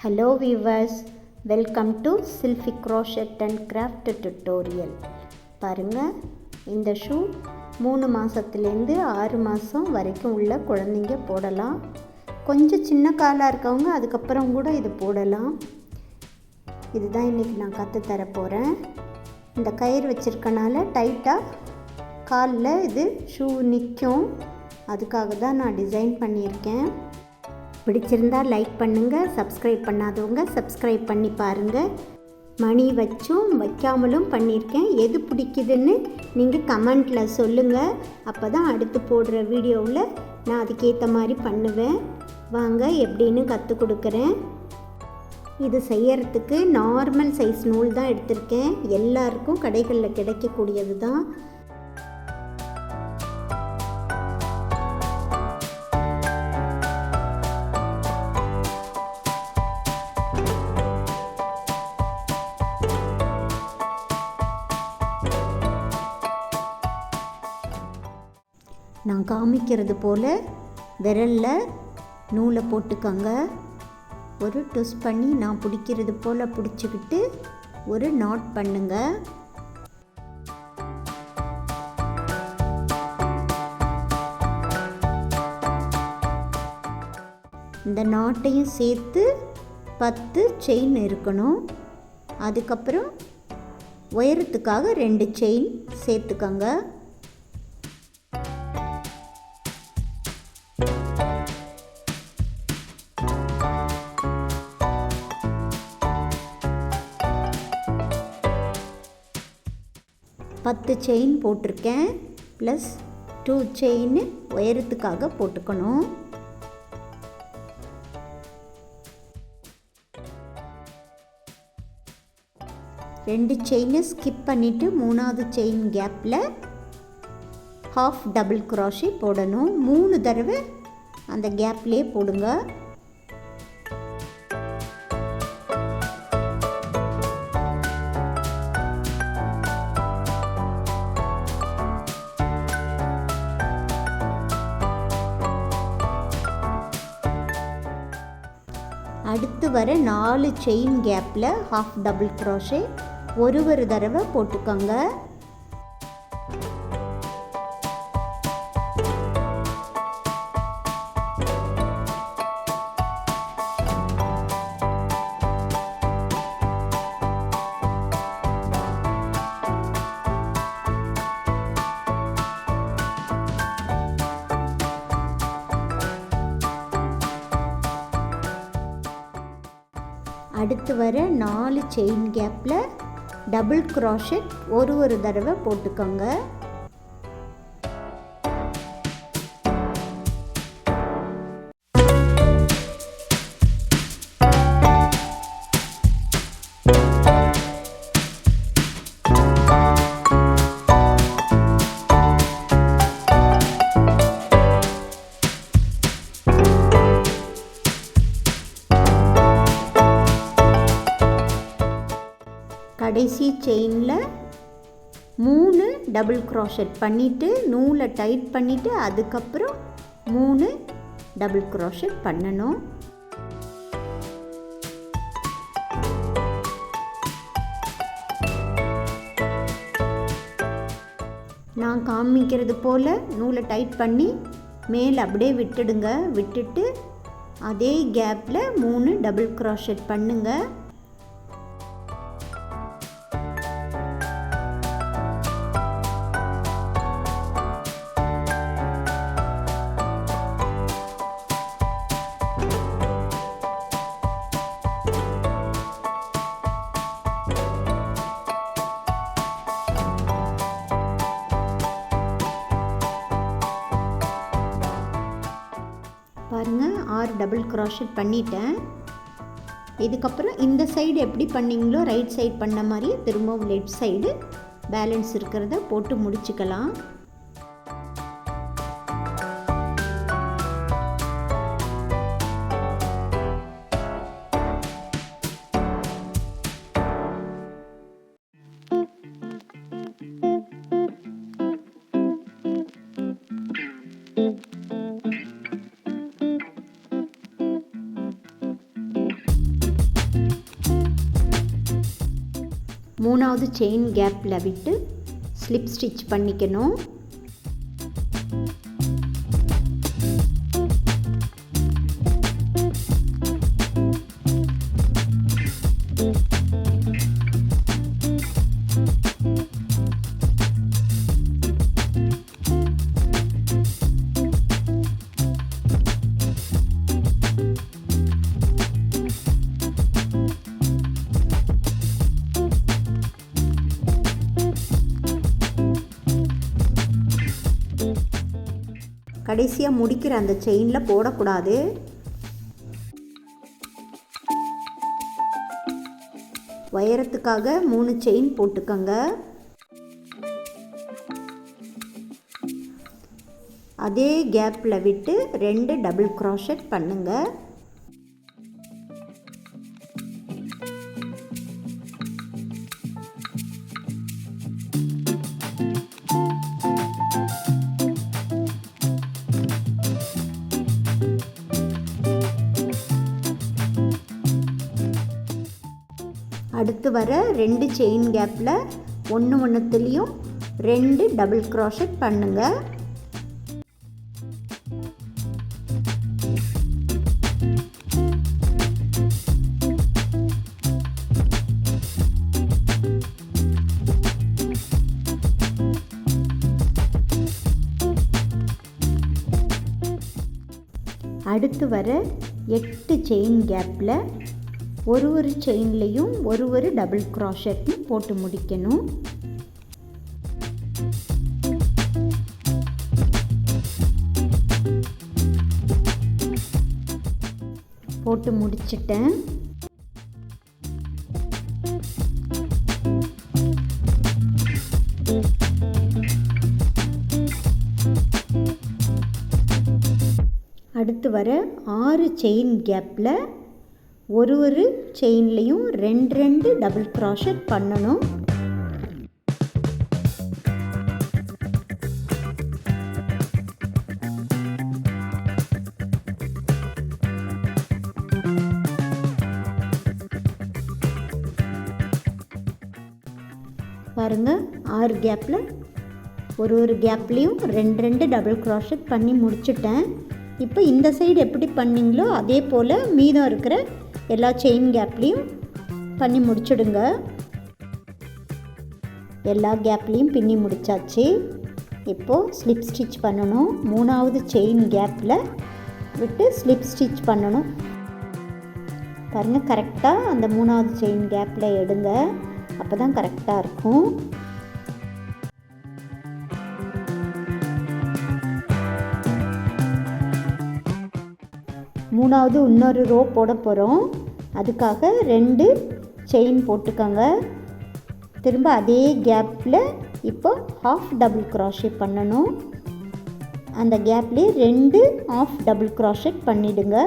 Hello viewers, welcome to Silphy Crochet and Craft Tutorial. பாருங்கள், இந்த shoe 3 மாதத்துலேருந்து 6 மாதம் வரைக்கும் உள்ள குழந்தைங்க போடலாம். கொஞ்சம் சின்ன காலாக இருக்கவங்க அதுக்கப்புறம் கூட இது போடலாம். இதுதான் இன்றைக்கி நான் கற்றுத்தர போகிறேன். இந்த கயிறு வச்சுருக்கனால டைட்டாக காலில் இது ஷூ நிற்கும். அதுக்காக தான் நான் டிசைன் பண்ணியிருக்கேன். பிடிச்சிருந்தால் லைக் பண்ணுங்கள், சப்ஸ்கிரைப் பண்ணாதவங்க சப்ஸ்கிரைப் பண்ணி பாருங்கள். மணி வச்சும் வைக்காமலும் பண்ணியிருக்கேன். எது பிடிக்குதுன்னு நீங்கள் கமெண்ட்டில் சொல்லுங்கள். அப்போ தான் அடுத்து போடுற வீடியோவில் நான் அதுக்கேற்ற மாதிரி பண்ணுவேன். வாங்க எப்படின்னு கற்றுக் கொடுக்குறேன். இது செய்யறதுக்கு நார்மல் சைஸ் நூல் தான் எடுத்திருக்கேன். எல்லாருக்கும் கடைகளில் கிடைக்கக்கூடியது தான். நான் காமிக்கிறது போல் விரலில் நூலை போட்டுக்கோங்க. ஒரு ட்விஸ்ட் பண்ணி நான் பிடிக்கிறது போல் பிடிச்சிக்கிட்டு ஒரு நாட் பண்ணுங்க. இந்த நாட்டையும் சேர்த்து 10 செயின் இருக்கணும். அதுக்கப்புறம் உயரத்துக்காக 2 செயின் சேர்த்துக்கோங்க. பத்து செயின் போட்டிருக்கேன். ப்ளஸ் 2 செயின் உயரத்துக்காக போட்டுக்கணும். ரெண்டு செயினை ஸ்கிப் பண்ணிவிட்டு 3வது செயின் கேப்பில் ஹாஃப் டபுள் க்ராஷே போடணும். 3 தடவை அந்த கேப்லேயே போடுங்க. அடுத்து வர 4 செயின் கேப்பில் ஹாஃப் டபுள் க்ரோஷே ஒரு தடவை போட்டுக்கோங்க. அடுத்து வர 4 செயின் கேப்பில் டபுள் க்ராஷெட் ஒரு தடவை போட்டுக்கோங்க. கடைசி செயினில் 3 டபுள் க்ராஷெட் பண்ணிவிட்டு நூலை டைட் பண்ணிவிட்டு அதுக்கப்புறம் 3 டபுள் க்ராஷெட் பண்ணணும். நான் காமிக்கிறது போல் நூலை டைட் பண்ணி மேலே அப்படியே விட்டுடுங்க. விட்டுட்டு அதே கேப்பில் 3 டபுள் க்ராஷெட் பண்ணுங்கள். பாருங்கள், 6 டபுள் க்ராஷெட் பண்ணிட்டேன். இதுக்கப்புறம் இந்த சைடு எப்படி பண்ணிங்களோ ரைட் சைடு பண்ண மாதிரி திரும்பவும் லெஃப்ட் சைடு பேலன்ஸ் இருக்கிறத போட்டு முடிச்சுக்கலாம். மூணாவது செயின் கேப்பில் விட்டு ஸ்லிப் ஸ்டிச் பண்ணிக்கணும். கடைசியாக முடிக்கிற அந்த செயினில் போடக்கூடாது. உயரத்துக்காக 3 செயின் போட்டுக்கோங்க. அதே கேப்பில் விட்டு 2 டபுள் க்ரோஷெட் பண்ணுங்கள். அடுத்து வர 2 செயின் கேப்பில் ஒன்றுத்துலேயும் 2 டபுள் க்ரோஷெட் பண்ணுங்கள். அடுத்து வர 8 செயின் கேப்பில் ஒரு செயின்லேயும் ஒரு டபுள் க்ரோஷெட்டும் போட்டு முடிக்கணும். போட்டு முடிச்சிட்டேன். அடுத்து வர 6 செயின் கேப்பில் ஒரு செயின்லேயும் 2 டபுள் க்ரோஷெட் பண்ணணும். பாருங்கள், 6 கேப்பில் ஒரு கேப்லேயும் 2 டபுள் க்ரோஷெட் பண்ணி முடிச்சிட்டேன். இப்போ இந்த சைடு எப்படி பண்ணிங்களோ அதே போல் மீதம் இருக்கிற எல்லா செயின் கேப்லேயும் பண்ணி முடிச்சுடுங்க. எல்லா கேப்லேயும் பின்னி முடித்தாச்சு. இப்போது ஸ்லிப் ஸ்டிச் பண்ணணும். 3வது செயின் கேப்பில் விட்டு ஸ்லிப் ஸ்டிச் பண்ணணும். பாருங்கள், கரெக்டாக அந்த 3வது செயின் கேப்பில் எடுங்க. அப்போ தான் கரெக்டாக இருக்கும். மூணாவது இன்னொரு ரோ போட போகிறோம். அதுக்காக 2 செயின் போட்டுக்கோங்க. திரும்ப அதே கேப்பில் இப்போ ஹாஃப் டபுள் க்ரோஷெட் பண்ணணும். அந்த கேப்லேயே 2 ஹாஃப் டபுள் க்ரோஷெட் பண்ணிவிடுங்க.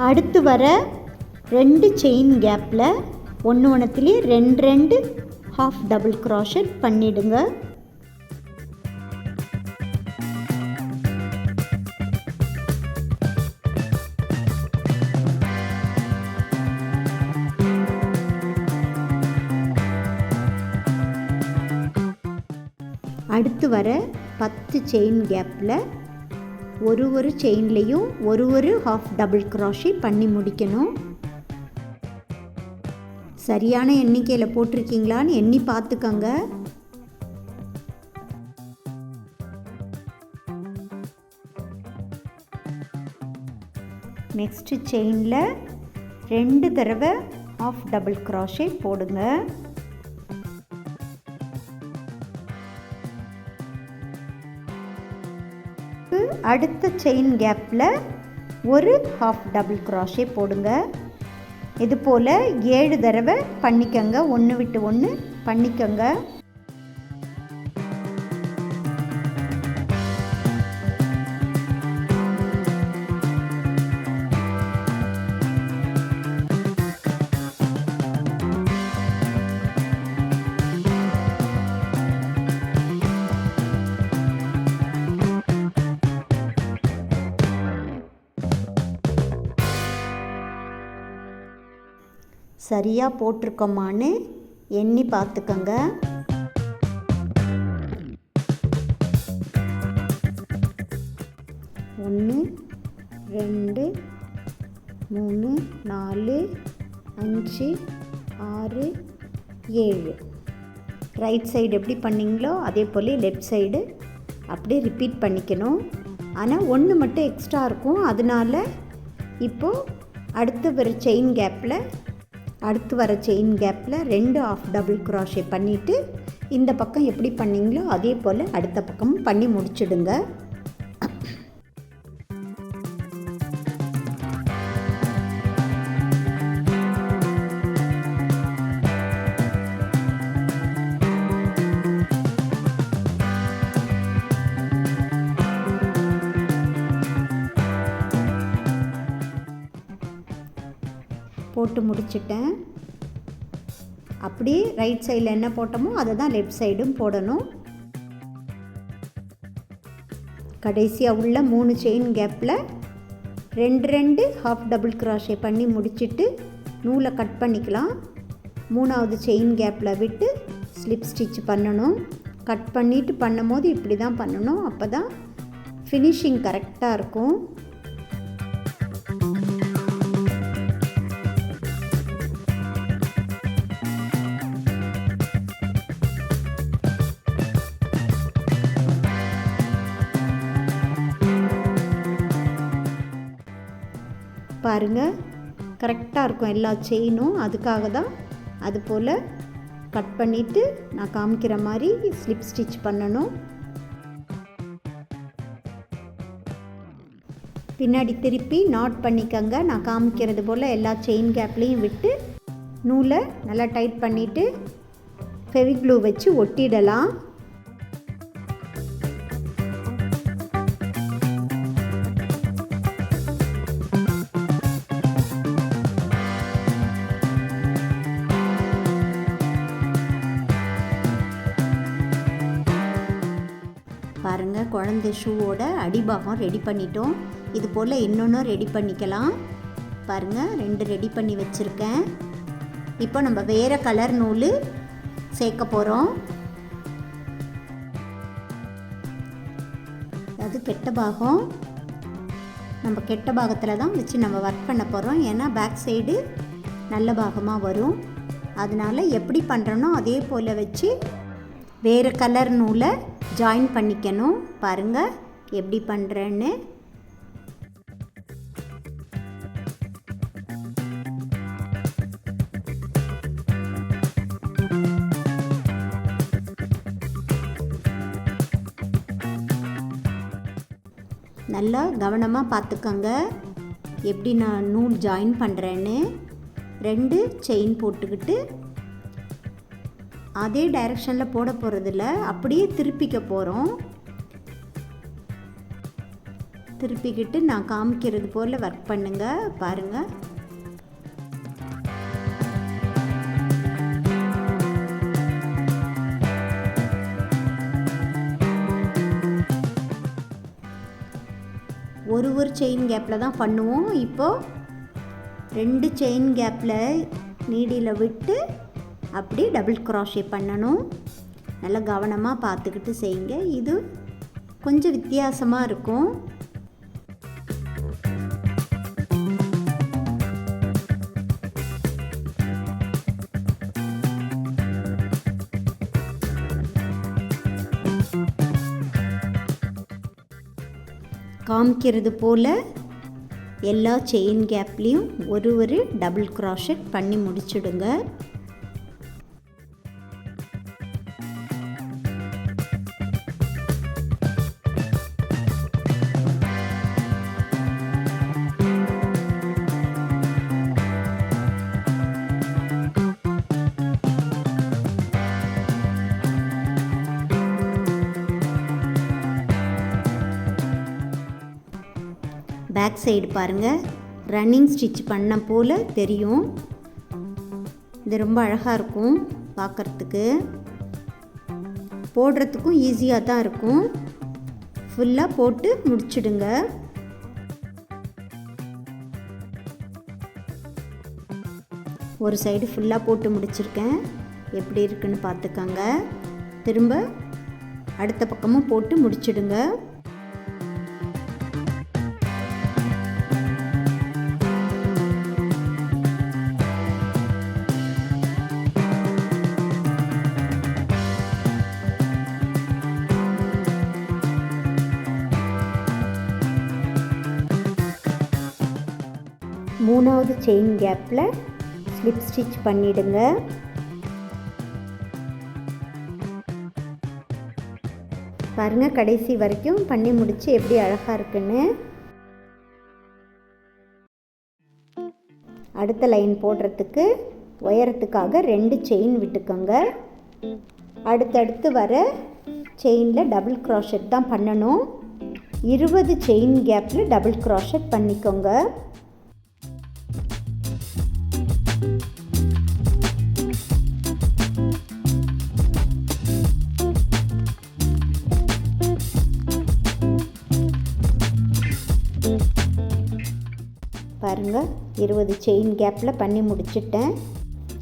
அடுத்து வர 2 செயின் கேப்பில் ஒன்றுத்துலேயே 2 ஹாஃப் டபுள் க்ரோஷெட் பண்ணிவிடுங்க. அடுத்து வர 10 செயின் கேப்பில் ஒரு செயின்லேயும் ஒரு ஹாஃப் டபுள் க்ரோஷெட் பண்ணி முடிக்கணும். சரியான எண்ணிக்கையில் போட்டிருக்கீங்களான்னு எண்ணி பார்த்துக்கோங்க. நெக்ஸ்ட்டு செயினில் 2 தடவை ஹாஃப் டபுள் க்ரோஷெட் போடுங்க. அடுத்த செயின் கேப்பில் ஒரு ஹாஃப் டபுள் க்ரோஷெட் போடுங்க. இது போல் 7 தடவை பண்ணிக்கோங்க. ஒன்று விட்டு ஒன்று பண்ணிக்கோங்க. சரியாக போட்டிருக்கோமான்னு எண்ணி பார்த்துக்கோங்க. ஒன்று, 2, 3, 4, 5, 6, 7. ரைட் சைடு எப்படி பண்ணிங்களோ அதே போல் லெஃப்ட் சைடு அப்படியே ரிப்பீட் பண்ணிக்கணும். ஆனால் ஒன்று மட்டும் எக்ஸ்ட்ரா இருக்கும். அதனால இப்போது அடுத்து வர செயின் கேப்பில் 2 ஆஃப் டபுள் க்ரோஷே பண்ணிவிட்டு இந்த பக்கம் எப்படி பண்ணிங்களோ அதே போல் அடுத்த பக்கமும் பண்ணி முடிச்சிடுங்க. போட்டு முடிச்சிட்டேன். அப்படியே ரைட் சைடில் என்ன போட்டோமோ அதை தான் லெஃப்ட் சைடும் போடணும். கடைசியாக உள்ள 3 செயின் கேப்பில் 2 ஹாஃப் டபுள் க்ரோஷே பண்ணி முடிச்சுட்டு நூலை கட் பண்ணிக்கலாம். 3வது செயின் கேப்பில் விட்டு ஸ்லிப் ஸ்டிச் பண்ணணும். கட் பண்ணிவிட்டு பண்ணும் போது இப்படி தான் பண்ணணும். அப்போ தான் ஃபினிஷிங் கரெக்டாக இருக்கும். பாருங்கள், கரெக்டாக இருக்கும் எல்லா செயினும். அதுக்காக தான் அது போல் கட் பண்ணிவிட்டு நான் காமிக்கிற மாதிரி ஸ்லிப் ஸ்டிச் பண்ணணும். பின்னாடி திருப்பி நாட் பண்ணிக்கங்க. நான் காமிக்கிறது போல் எல்லா செயின் கேப்லேயும் விட்டு நூலை நல்லா டைட் பண்ணிவிட்டு ஃபெவிக்ளூ வச்சு ஒட்டிடலாம். பாருங்கள், குழந்தை ஷூவோட அடிபாகம் ரெடி பண்ணிட்டோம். இது போல் இன்னொன்று ரெடி பண்ணிக்கலாம். பாருங்கள், 2 ரெடி பண்ணி வச்சுருக்கேன். இப்போ நம்ம வேறு கலர் நூல் சேர்க்க போகிறோம். அது கெட்ட பாகம். நம்ம கெட்ட பாகத்தில் தான் வச்சு நம்ம ஒர்க் பண்ண போகிறோம். ஏன்னா பேக் சைடு நல்ல பாகமாக வரும். அதனால் எப்படி பண்ணுறோனோ அதே போல் வச்சு வேறு கலர் நூலை ஜாயின் பண்ணிக்கணும். பாருங்கள் எப்படி பண்ணுறேன்னு. நல்லா கவனமாக பார்த்துக்கோங்க எப்படி நான் நூல் ஜாயின் பண்ணுறேன்னு. 2 செயின் போட்டுக்கிட்டு அதே டைரெக்ஷனில் போட போகிறதில்ல, அப்படியே திருப்பிக்க போகிறோம். திருப்பிக்கிட்டு நான் காமிக்கிறது போல் ஒர்க் பண்ணுங்கள். பாருங்கள், ஒரு செயின் கேப்பில் தான் பண்ணுவோம். இப்போது 2 செயின் கேப்பில் நீடியில் விட்டு அப்படி டபுள் க்ரோஷே பண்ணணும். நல்லா கவனமாக பார்த்துக்கிட்டு செய்யுங்க. இது கொஞ்சம் வித்தியாசமாக இருக்கும். காமிக்கிறது போல் எல்லா செயின் கேப்லேயும் ஒரு டபுள் க்ரோஷே பண்ணி முடிச்சுடுங்க. பேக் சைடு பாருங்கள், ரன்னிங் ஸ்டிச் பண்ண போல் தெரியும். இது ரொம்ப அழகாக இருக்கும் பார்க்குறதுக்கு. போடுறதுக்கும் ஈஸியாக தான் இருக்கும். ஃபுல்லாக போட்டு முடிச்சிடுங்க. ஒரு சைடு ஃபுல்லாக போட்டு முடிச்சிருக்கேன். எப்படி இருக்குன்னு பார்த்துக்கங்க. திரும்ப அடுத்த பக்கமும் போட்டு முடிச்சிடுங்க. மூணாவது செயின் கேப்பில் ஸ்லிப் ஸ்டிச் பண்ணிடுங்க. பாருங்கள், கடைசி வரைக்கும் பண்ணி முடித்து எப்படி அழகாக இருக்குன்னு. அடுத்த லைன் போடுறதுக்கு உயரத்துக்காக 2 செயின் விட்டுக்கோங்க. அடுத்தடுத்து வர செயினில் டபுள் க்ராஷெட் தான் பண்ணணும். 20 செயின் கேப்பில் டபுள் க்ராஷெட் பண்ணிக்கோங்க. பாருங்கள், 20 செயின் கேப்பில் பண்ணி முடிச்சிட்டேன்.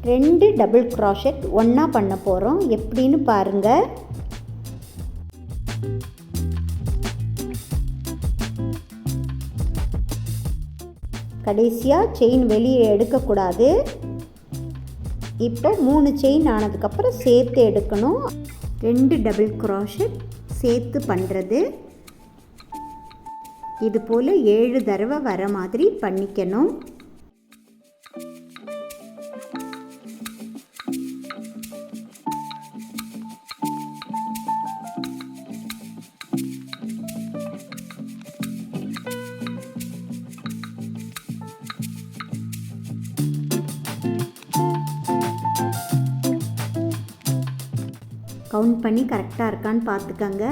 2 டபுள் க்ராஷெட் ஒன்றா பண்ண போகிறோம். எப்படின்னு பாருங்கள். கடைசியாக செயின் வெளியே எடுக்கக்கூடாது. இப்போ 3 செயின் ஆனதுக்கப்புறம் சேர்த்து எடுக்கணும். 2 டபுள் க்ராஷெட் சேர்த்து பண்ணுறது. இது போல் 7 தடவை வர மாதிரி பண்ணிக்கணும். கவுண்ட் பண்ணி கரெக்டாக இருக்கான்னு பார்த்துக்கங்க.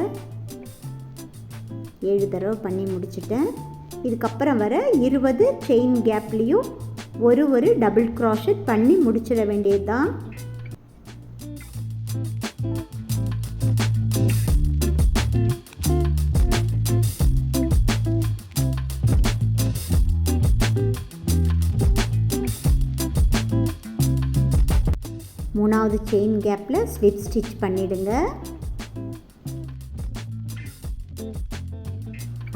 7 தடவை பண்ணி முடிச்சிட்டேன். இதுக்கப்புறம் வர 20 செயின் கேப்லேயும் ஒரு டபுள் க்ராஷெட் பண்ணி முடிச்சிட வேண்டியது தான். மூணாவது செயின் கேப்பில் ஸ்லிப் ஸ்டிச் பண்ணிடுங்க.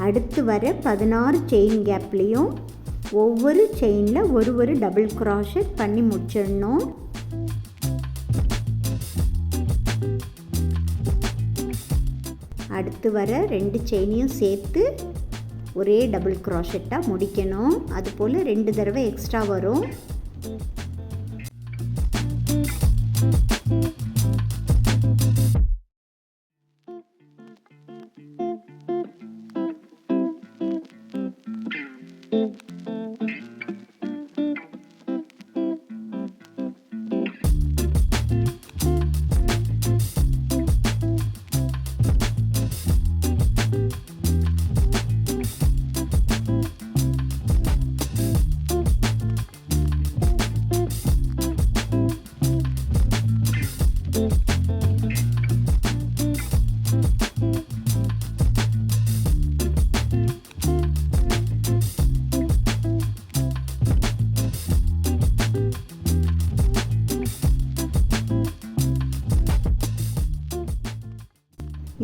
அடுத்து வர 16 செயின் கேப்லேயும் ஒவ்வொரு செயினில் ஒரு டபுள் க்ராஷெட் பண்ணி முடிச்சிடணும். அடுத்து வர 2 செயினையும் சேர்த்து ஒரே டபுள் க்ராஷெட்டாக முடிக்கணும். அதுபோல் 2 தடவை எக்ஸ்ட்ரா வரும்.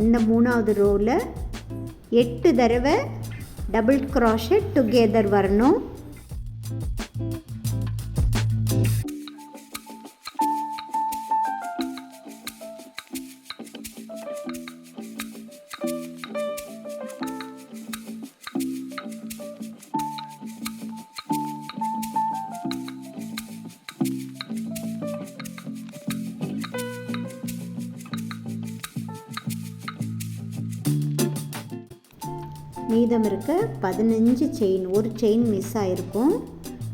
இந்த மூணாவது ரோவில் 8 தடவை டபுள் க்ராஷெட் டுகெதர் வரணும். மீதம் இருக்க 15 செயின், ஒரு செயின் மிஸ் ஆகிருக்கும்.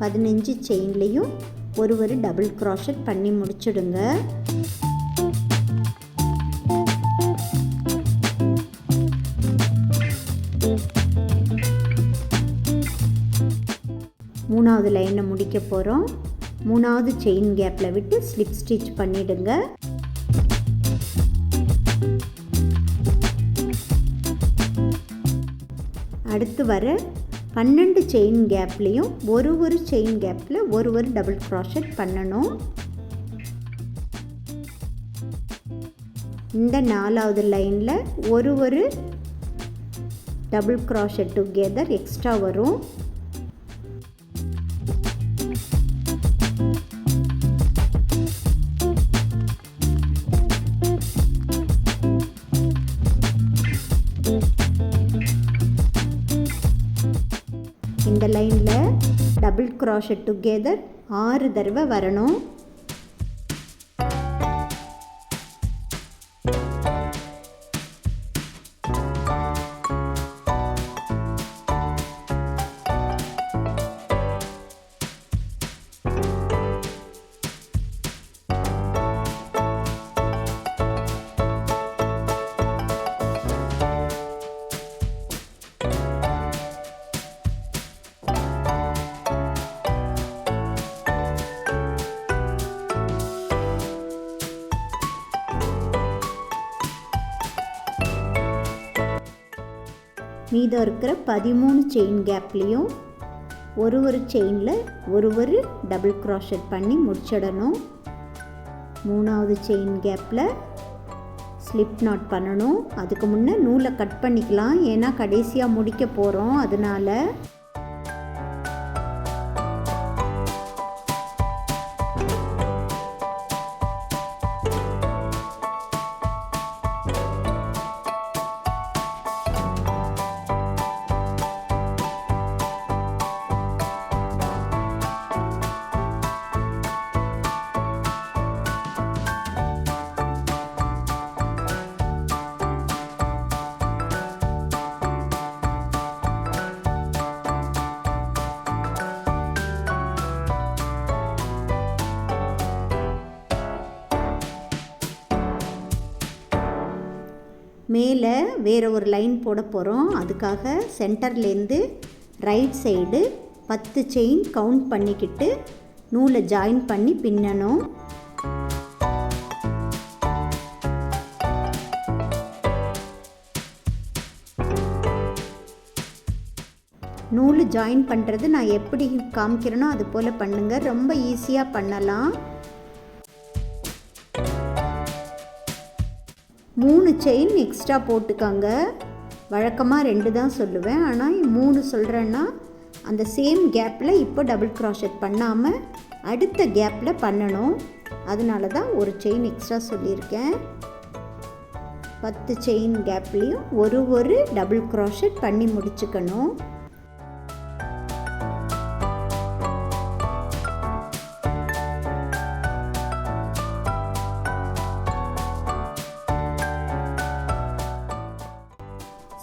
15 செயின்லேயும் ஒரு டபுள் க்ராஷெட் பண்ணி முடிச்சுடுங்க. மூணாவது லைனை முடிக்க போகிறோம். மூணாவது செயின் கேப்பில் விட்டு ஸ்லிப் ஸ்டிச் பண்ணிடுங்க. அடுத்து வர 12 செயின் கேப்லேயும் ஒரு செயின் கேப்பில் ஒரு டபுள் க்ரோஷெட் பண்ணணும். இந்த 4வது லைனில் ஒரு டபுள் க்ரோஷெட் டுகெதர் எக்ஸ்ட்ரா வரும். இந்த லைனில் டபுள் க்ரோஷெட் டுகெதர் 6 தடவை வரணும். மீதம் இருக்கிற 13 செயின் கேப்லேயும் ஒரு செயினில் ஒரு டபுள் க்ரோஷெட் பண்ணி முடிச்சிடணும். 3வது செயின் கேப்பில் ஸ்லிப் நாட் பண்ணணும். அதுக்கு முன்னே நூலை கட் பண்ணிக்கலாம், ஏன்னா கடைசியாக முடிக்க போகிறோம். அதனால் மேலே வேறு ஒரு லைன் போட போகிறோம். அதுக்காக சென்டர்லேருந்து ரைட் சைடு 10 செயின் கவுண்ட் பண்ணிக்கிட்டு நூலை ஜாயின் பண்ணி பின்னணும். நூல் ஜாயின் பண்ணுறது நான் எப்படி காமிக்கிறேனோ அது போல் பண்ணுங்கள், ரொம்ப ஈஸியாக பண்ணலாம். 3 செயின் எக்ஸ்ட்ரா போட்டுக்காங்க. வழக்கமாக 2 தான் சொல்லுவேன், ஆனால் 3 சொல்கிறேன்னா அந்த சேம் கேப்பில் இப்போ டபுள் க்ரோஷெட் பண்ணாமல் அடுத்த கேப்பில் பண்ணணும். அதனால தான் ஒரு செயின் எக்ஸ்ட்ரா சொல்லியிருக்கேன். 10 செயின் கேப்லேயும் ஒரு டபுள் க்ரோஷெட் பண்ணி முடிச்சுக்கணும்.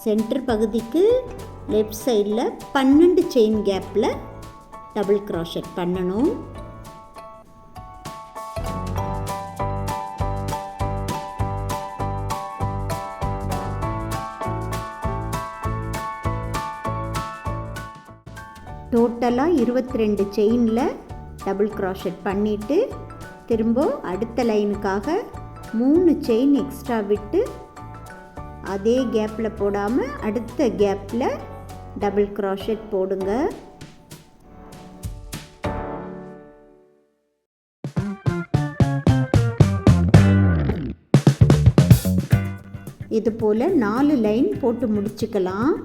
சென்டர் பகுதிக்கு லெஃப்ட் சைடில் 12 செயின் கேப்பில் டபுள் க்ரோஷெட் பண்ணணும். டோட்டலாக 22 செயினில் டபுள் க்ரோஷெட் பண்ணிவிட்டு திரும்ப அடுத்த லைனுக்காக 3 செயின் எக்ஸ்ட்ரா விட்டு அதே கேப்பில் போடாமல் அடுத்த கேப்பில் டபுள் க்ரோஷெட் போடுங்க. இது போல் 4 லைன் போட்டு முடிச்சுக்கலாம்.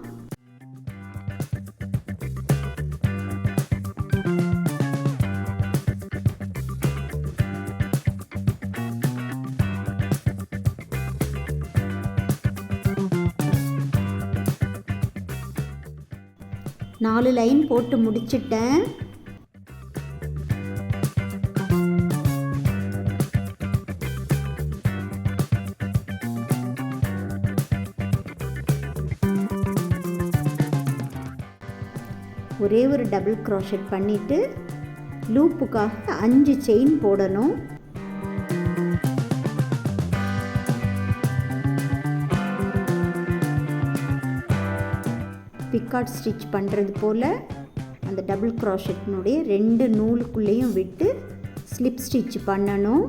நாலு லைன் போட்டு முடிச்சிட்டேன். ஒரே ஒரு டபுள் க்ரோஷெட் பண்ணிவிட்டு லூப்புக்காக 5 செயின் போடணும். பிக்காட் ஸ்டிச் பண்ணுறது போல் அந்த டபுள் க்ரோஷெட்னுடைய 2 நூலுக்குள்ளேயும் விட்டு ஸ்லிப் ஸ்டிச் பண்ணணும்.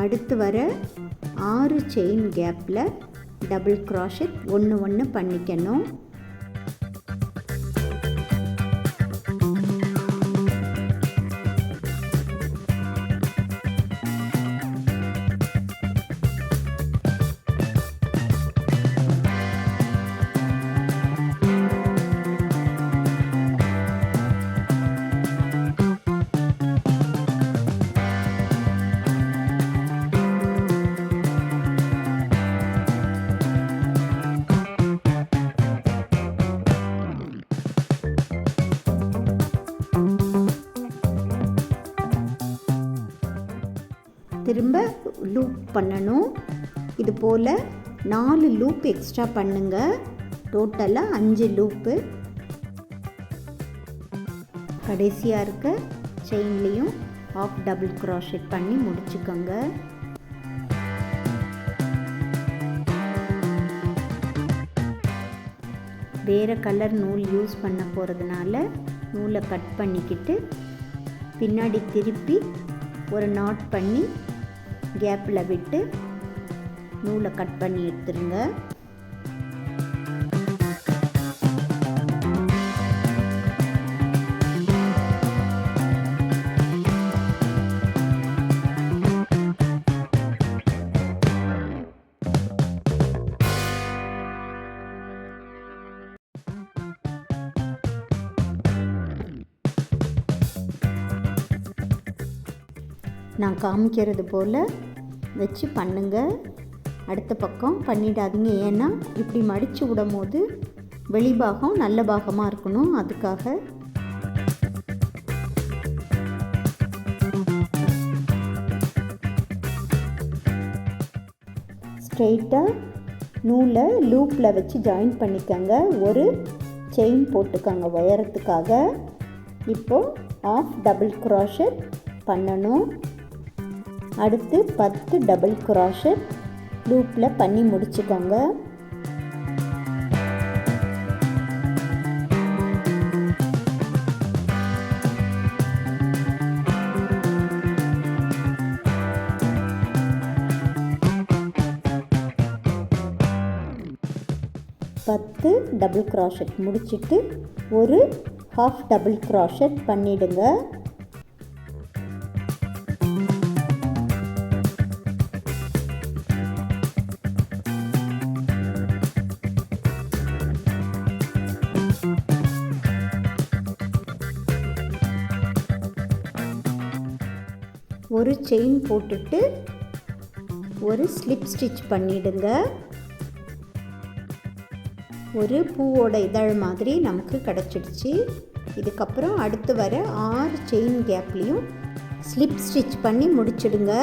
அடுத்து வர 6 செயின் கேப்பில் டபுள் க்ராஷெட் ஒன்று பண்ணிக்கணும். திரும்ப லூப் பண்ணணும். இது போல் 4 லூப் எக்ஸ்ட்ரா பண்ணுங்க. டோட்டலாக 5 லூப்பு. கடைசியாக இருக்க செயின்லேயும் ஆஃப் டபுள் க்ராஷெட் பண்ணி முடிச்சுக்கோங்க. வேறு கலர் நூல் யூஸ் பண்ண போகிறதுனால நூலை கட் பண்ணிக்கிட்டு பின்னாடி திருப்பி ஒரு நாட் பண்ணி கேப்பில் விட்டு நூலை கட் பண்ணி எடுத்துருங்க. நான் காமிக்கிறது போல் வச்சு பண்ணுங்கள். அடுத்த பக்கம் பண்ணிடாதீங்க. ஏன்னா இப்படி மடித்து விடும் போது வெளிபாகம் நல்ல பாகமாக இருக்கணும். அதுக்காக ஸ்ட்ரெயிட்டாக நூலை லூப்பில் வச்சு ஜாயின் பண்ணிக்கோங்க. ஒரு செயின் போட்டுக்கோங்க உயரத்துக்காக. இப்போது ஆஃப் டபுள் க்ராஷெட் பண்ணணும். அடுத்து 10 டபுள் க்ராஷெட் லூப்பில் பண்ணி முடிச்சுக்கோங்க. பத்து டபுள் க்ராஷெட் முடிச்சுட்டு ஒரு ஹாஃப் டபுள் க்ராஷெட் பண்ணிடுங்க. ஒரு செயின் போட்டுட்டு ஒரு ஸ்லிப் ஸ்டிச் பண்ணிடுங்க. ஒரு பூவோட இதழ் மாதிரி நமக்கு கிடச்சிடுச்சு. இதுக்கப்புறம் அடுத்து வர 6 செயின் கேப்லேயும் ஸ்லிப் ஸ்டிச் பண்ணி முடிச்சிடுங்க.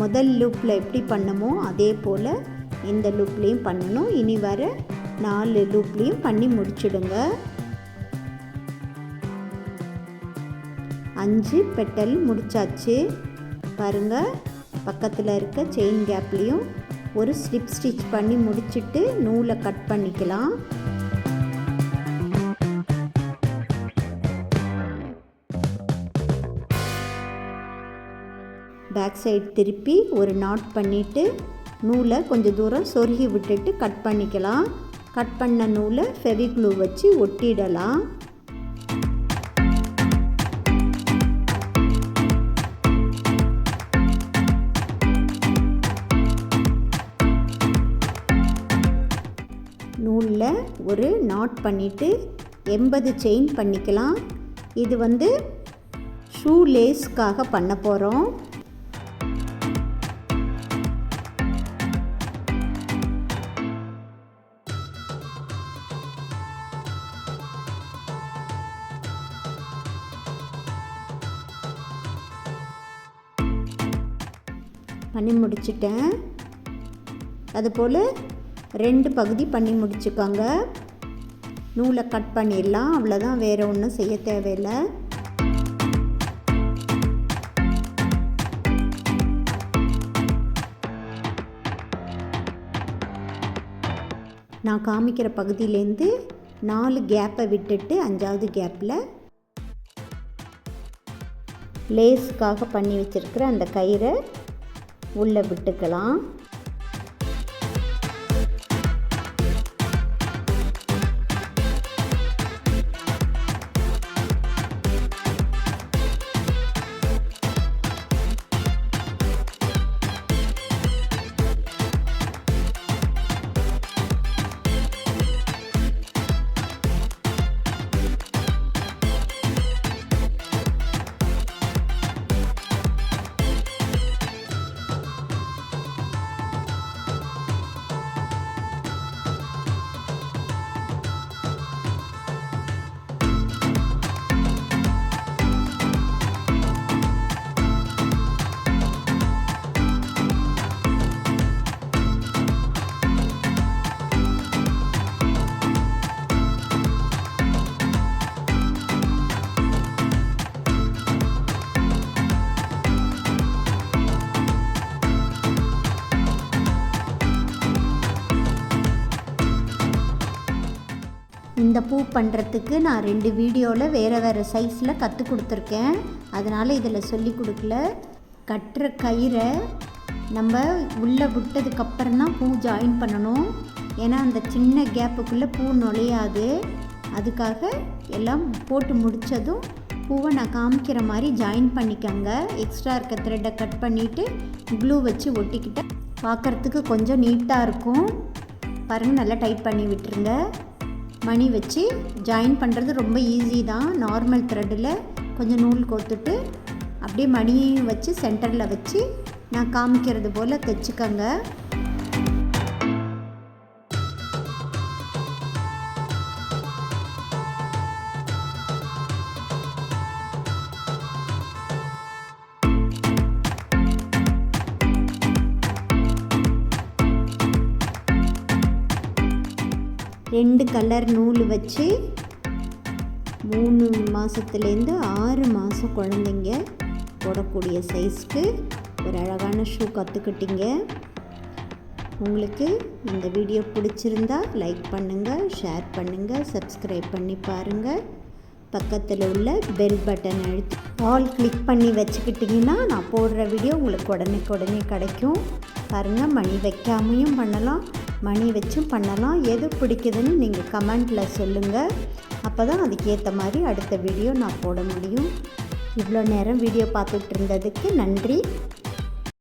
முதல் லூப்பில் எப்படி பண்ணமோ அதே போல் இந்த லூப்லேயும் பண்ணணும். இனி வர 4 லூப்லேயும் பண்ணி முடிச்சிடுங்க. 5 பெட்டல் முடிச்சாச்சு. பாருங்கள், பக்கத்தில் இருக்க செயின் கேப்லேயும் ஒரு ஸ்லிப் ஸ்டிச் பண்ணி முடிச்சுட்டு நூலை கட் பண்ணிக்கலாம். பேக் சைடு திருப்பி ஒரு நாட் பண்ணிவிட்டு நூலை கொஞ்சம் தூரம் சொருகி விட்டுட்டு கட் பண்ணிக்கலாம். கட் பண்ண நூலை ஃபெவிக்ளூ வச்சு ஒட்டிடலாம். நூலில் ஒரு நாட் பண்ணிவிட்டு 80 செயின் பண்ணிக்கலாம். இது ஷூ லேஸ்க்காக பண்ண போகிறோம். பண்ணி முடிச்சிட்டேன். அதுபோல் 2 பகுதி பண்ணி முடிச்சுக்கோங்க. நூலை கட் பண்ணிடலாம், அவ்வளோதான், வேறு ஒன்றும் செய்ய தேவையில்லை. நான் காமிக்கிற பகுதியிலேருந்து 4 கேப்பை விட்டுட்டு 5வது கேப்பில் லேஸுக்காக பண்ணி வச்சுருக்கிற அந்த கயிறை உள்ளே விட்டுக்கலாம். இந்த பூ பண்ணுறதுக்கு நான் 2 வீடியோவில் வேறு சைஸில் கற்றுக் கொடுத்துருக்கேன். அதனால் இதில் சொல்லி கொடுக்கல. கட்டுற கயிறை நம்ம உள்ளே விட்டதுக்கப்புறம் தான் பூ ஜாயின் பண்ணணும். ஏன்னா அந்த சின்ன கேப்புக்குள்ளே பூ நுழையாது. அதுக்காக எல்லாம் போட்டு முடித்ததும் பூவை நான் காமிக்கிற மாதிரி ஜாயின் பண்ணிக்கோங்க. எக்ஸ்ட்ரா இருக்க த்ரெட்டை கட் பண்ணிவிட்டு க்ளூ வச்சு ஒட்டிக்கிட்ட பார்க்குறதுக்கு கொஞ்சம் நீட்டாக இருக்கும். பாருங்கள், நல்லா டைட் பண்ணி விட்டுருங்க. மணி வச்சு ஜாயின் பண்ணுறது ரொம்ப ஈஸி தான். நார்மல் த்ரெட்டில் கொஞ்சம் நூல் கோத்துட்டு அப்படியே மணியையும் வச்சு சென்டரில் வச்சு நான் காமிக்கிறது போல் தைச்சிக்கோங்க. ரெண்டு கலர் நூல் வச்சு 3 மாதத்துலேருந்து 6 மாதம் குழந்தைங்க போடக்கூடிய சைஸ்க்கு ஒரு அழகான ஷூ கற்றுக்கிட்டீங்க. உங்களுக்கு இந்த வீடியோ பிடிச்சிருந்தா லைக் பண்ணுங்கள், ஷேர் பண்ணுங்கள், சப்ஸ்கிரைப் பண்ணி பாருங்கள். பக்கத்தில் உள்ள பெல் பட்டன் அழுத்தி ஆல் கிளிக் பண்ணி வச்சுக்கிட்டிங்கன்னா நான் போடுற வீடியோ உங்களுக்கு உடனே கிடைக்கும். பாருங்கள், மணி வைக்காமையும் பண்ணலாம், மணி வச்சும் பண்ணலாம். எது பிடிக்குதுன்னு நீங்கள் கமெண்ட்டில் சொல்லுங்கள். அப்போ தான் அதுக்கேற்ற மாதிரி அடுத்த வீடியோ நான் போட முடியும். இவ்வளோ நேரம் வீடியோ பார்த்துட்டு இருந்ததுக்கு நன்றி.